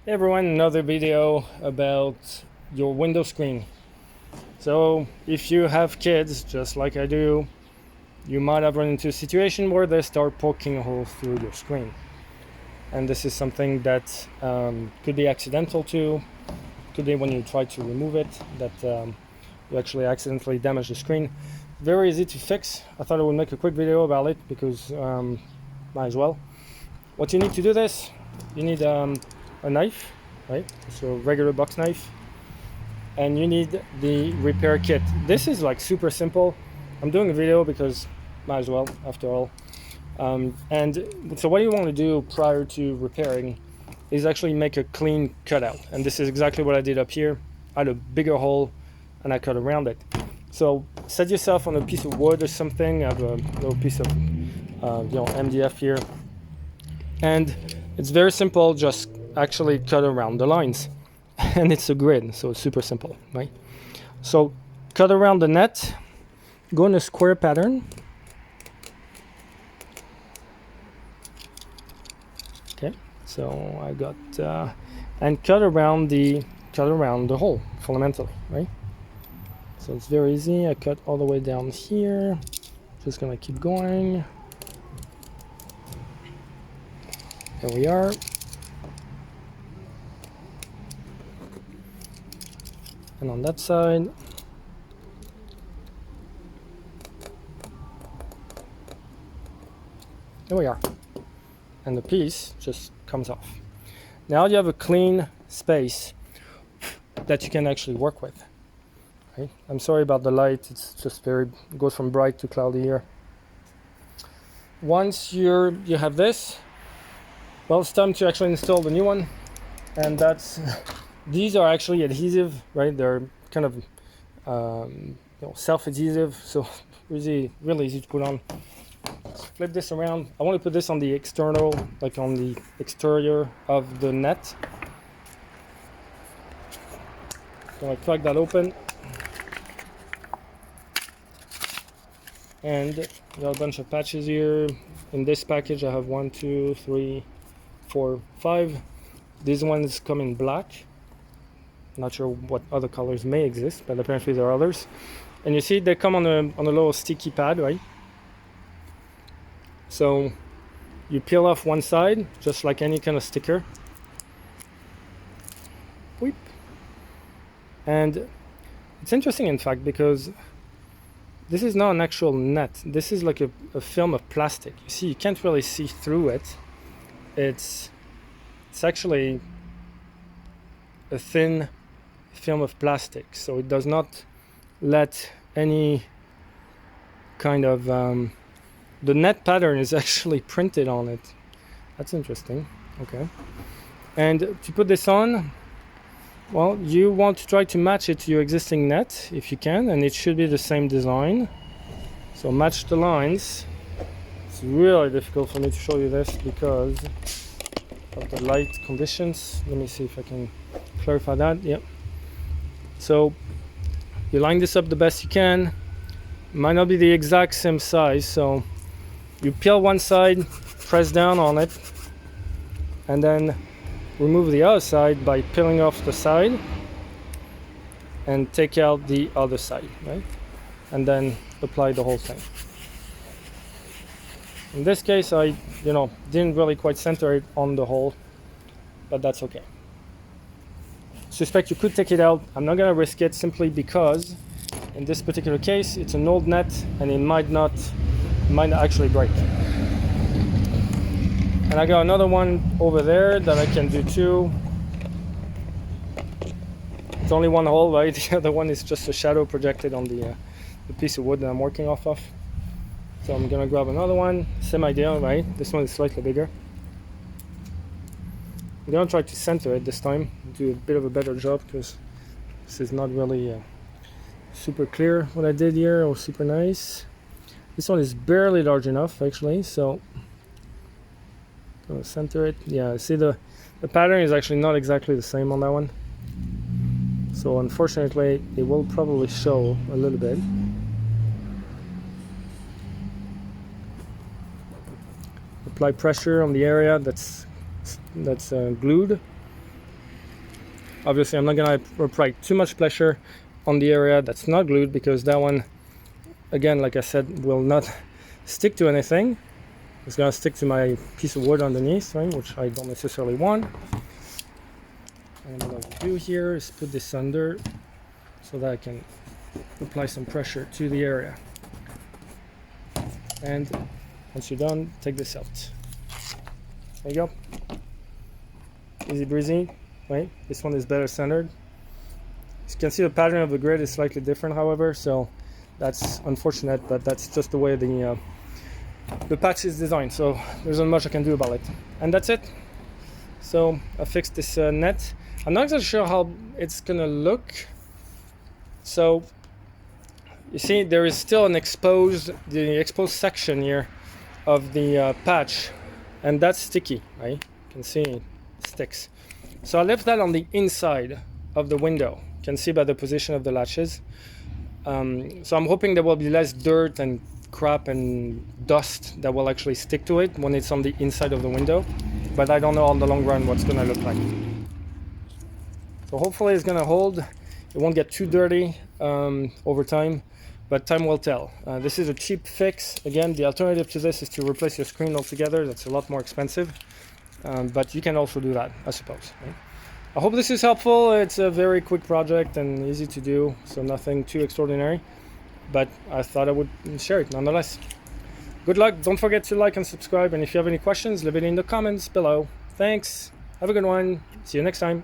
Hey everyone, another video about your window screen. So if you have kids, just like I do, you might have run into a situation where they start poking a hole through your screen. And this is something that could be accidental too. Could be when you try to remove it, that you actually accidentally damage the screen. Very easy to fix. I thought I would make a quick video about it because might as well. What you need to do this, you need a knife, right? So a regular box knife, and you need the repair kit. This is like super simple. I'm doing a video because might as well, after all. And so what you want to do prior to repairing is actually make a clean cutout. And this is exactly what I did up here. I had a bigger hole and I cut around it. So set yourself on a piece of wood or something. I have a little piece of MDF here. And it's very simple, just actually cut around the lines. And it's a grid, so it's super simple, right? So cut around the net, go in a square pattern. Okay, so I got and cut around the hole fundamentally, right? So it's very easy. I cut all the way down here. Just gonna keep going. There we are. And on that side, there we are. And the piece just comes off. Now you have a clean space that you can actually work with. Right? I'm sorry about the light, it's just it goes from bright to cloudy here. Once you have this, well, it's time to actually install the new one. And that's these are actually adhesive, right? They're kind of self-adhesive, so really easy to put on. Let's flip this around. I want to put this on the external, like on the exterior of the net. So I crack that open, and got a bunch of patches here. In this package I have 1, 2, 3, 4, 5. These ones come in black. Not sure what other colors may exist, but apparently there are others. And you see they come on a little sticky pad, right? So you peel off one side, just like any kind of sticker. Weep. And it's interesting, in fact, because this is not an actual net. This is like a film of plastic. You see, you can't really see through it. It's actually a thin film of plastic, so it does not let any kind of the net pattern is actually printed on it. That's interesting. Okay. And to put this on, well, you want to try to match it to your existing net if you can, and it should be the same design. So match the lines. It's really difficult for me to show you this because of the light conditions. Let me see if I can clarify that. Yep. So you line this up the best you can. Might not be the exact same size, so you peel one side, press down on it, and then remove the other side by peeling off the side and take out the other side, right? And then apply the whole thing. In this case, I didn't really quite center it on the hole, but that's okay. Suspect you could take it out. I'm not gonna risk it simply because in this particular case it's an old net and it might not actually break. And I got another one over there that I can do too. It's only one hole, right? The other one is just a shadow projected on the piece of wood that I'm working off of. So I'm gonna grab another one, same idea, right? This one is slightly bigger. I'm gonna try to center it this time, do a bit of a better job because this is not really super clear what I did here, or super nice. This one is barely large enough actually, so I'm gonna center it. Yeah, see the pattern is actually not exactly the same on that one. So unfortunately it will probably show a little bit. Apply pressure on the area that's glued, Obviously I'm not going to apply too much pressure on the area that's not glued, because that one, again, like I said, will not stick to anything. It's going to stick to my piece of wood underneath, right, which I don't necessarily want. And what I'll do here is put this under so that I can apply some pressure to the area. And once you're done, take this out. There you go. Easy breezy, right? This one is better centered. As you can see, the pattern of the grid is slightly different, however, so that's unfortunate, but that's just the way the patch is designed, so there's not much I can do about it. And that's it. So I fixed this net. I'm not exactly sure how it's gonna look. So you see, there is still the exposed section here of the patch, and that's sticky, right? You can see it sticks. So I left that on the inside of the window. You can see by the position of the latches. So I'm hoping there will be less dirt and crap and dust that will actually stick to it when it's on the inside of the window, but I don't know on the long run what's gonna look like. So hopefully it's gonna hold. It won't get too dirty over time, but time will tell. This is a cheap fix. Again, the alternative to this is to replace your screen altogether. That's a lot more expensive, but you can also do that, I suppose, right? I hope this is helpful. It's a very quick project and easy to do, so nothing too extraordinary, but I thought I would share it nonetheless. Good luck. Don't forget to like and subscribe, and if you have any questions, leave it in the comments below. Thanks. Have a good one. See you next time.